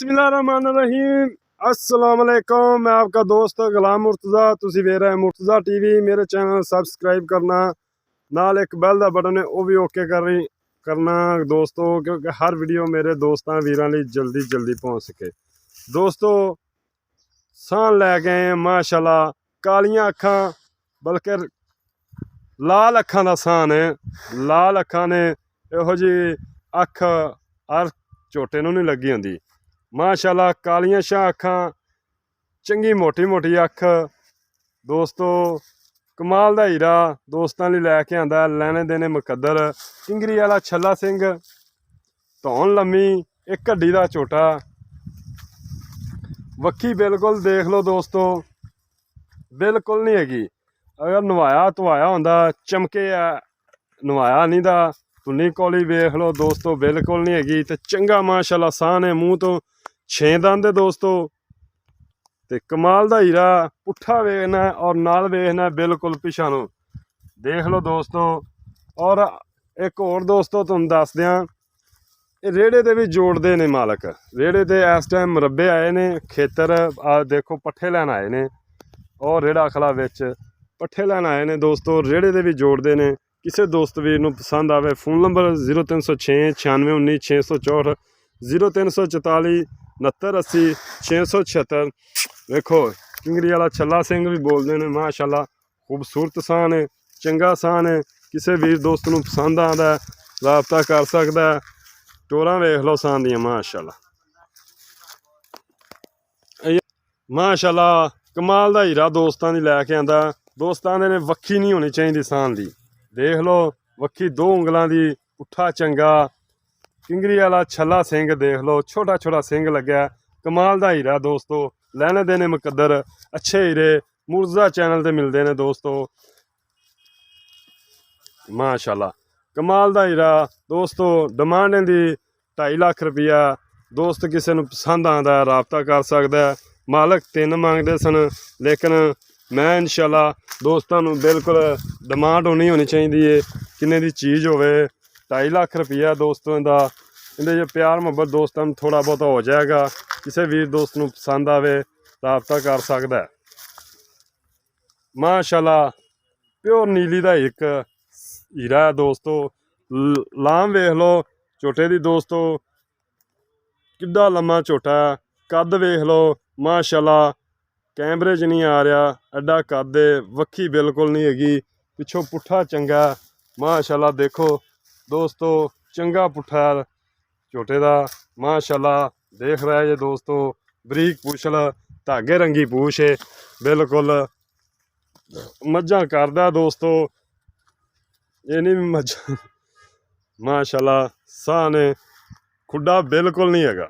बिस्मिल्लाहिर्रहमानिर्रहीम अस्सलाम वालेकुम। मैं आपका दोस्त गुलाम मुर्तज़ा, तुसी वेख रहे हैं मुर्तज़ा टीवी। मेरे चैनल सब्सक्राइब करना, नाल एक बैल दा बटन है वो भी ओके करना दोस्तों, क्योंकि हर वीडियो मेरे दोस्तों वीरां लई जल्दी जल्दी पहुँच सके। दोस्तों सान लै गए हैं माशाल्लाह, कालियां अखां बल्कि लाल अखां दा सान है। लाल अखां ने इहो जी अख हर झोटे नूं नहीं लगी हुंदी। माशाल्लाह कालियां शाह अखां, चंगी मोटी मोटी अख दोस्तों, कमाल दा हीरा दोस्तां लई लैके आंदा। लैने देने मुकद्दर, किंगरी वाला छल्ला सिंह, धौन लम्मी, एक हड्डी दा झोटा, वक्खी बिल्कुल देख लो दोस्तों, बिल्कुल नहीं हैगी। अगर नवाया धवाया होंदा चमके है, नवाया नहीं दा तुन्नी कौली वेख लो दोस्तों, बिल्कुल नहीं हैगी। तो चंगा माशाल्लाह सान है, मूँह तो 6 दंद है दोस्तों। ते कमाल दा हीरा पुट्ठा वेखना है और नाल वेखना है बिल्कुल पिछा नूं, देख लो दोस्तों। और एक होर दोस्तों तुहानूं दस दियां, रेड़े दे भी जोड़ते ने मालक। रेड़े ते इस टाइम मुरब्बे आए ने, खेतर आ देखो पट्ठे लैन आए ने, और रेड़ा खला विच पट्ठे लैन आए ने दोस्तों। रेड़े दे भी जोड़ते ने। किसी दोस्त वीर नूं पसंद आवे, फोन नंबर 0306 9619 664 0344 6980 676। वेखो किंगरी वाला छल्ला सिंह भी बोलते हैं माशाल्लाह, खूबसूरत सान है, चंगा सान है। किसी वीर दोस्त नूं पसंद आंदा राबता कर सकता है। टोरां वेख लो सान दियां माशाल्लाह, माशाल्लाह कमाल दा हीरा दोस्तां दी लैके आंदा। दोस्तां दे ने वक्खी नहीं होनी चाहिए सान दी, देख लो वक्खी 2 उंगलां दी, पुट्ठा चंगा किंगरी वाला छल्ला सिंह देख लो, छोटा छोटा सिंह लग्या, कमाल दा हीरा दोस्तों। लैने देने मुकद्दर, अच्छे हीरे मुर्तज़ा चैनल ते मिलते हैं दोस्तों। माशाल्लाह कमाल दा हीरा दोस्तों। डिमांड इहदी 2.5 लाख रुपया। दोस्त किसी नूं पसंद आंदा राबता कर सकदा है। मालक 3 मंगदे सन, लेकिन मैं इंशाल्लाह दोस्तों नूं बिल्कुल डिमांड होनी चाहिए किन्ने दी चीज़ होवे। 2.5 लाख रुपया दोस्तों दा। इहदे च प्यार मुहब्बत दोस्तों नूं थोड़ा बहुत हो जाएगा। किसी वीर दोस्त नूं पसंद आवे राबता कर सकदा है। माशाल्लाह प्योर नीली दा एक हीरा है दोस्तों। लाम वेख लो झोटे दी दोस्तों, किड्डा लम्मा झोटा, कद वेख लो माशाल्लाह, कैमरे च नहीं आ रहा एडा कद है। वक्खी बिल्कुल नहीं हैगी, पिछों पुट्ठा चंगा माशाल्लाह। देखो दोस्तों चंगा पुट्ठा झोटे दा माशाल्लाह, देख रहे जे दोस्तों। बरीक पूछल, धागे रंगी पूछ है, बिल्कुल मझां करदा दोस्तों। ये नहीं मझां माशाल्लाह सान है, खुड्डा बिल्कुल नहीं हैगा।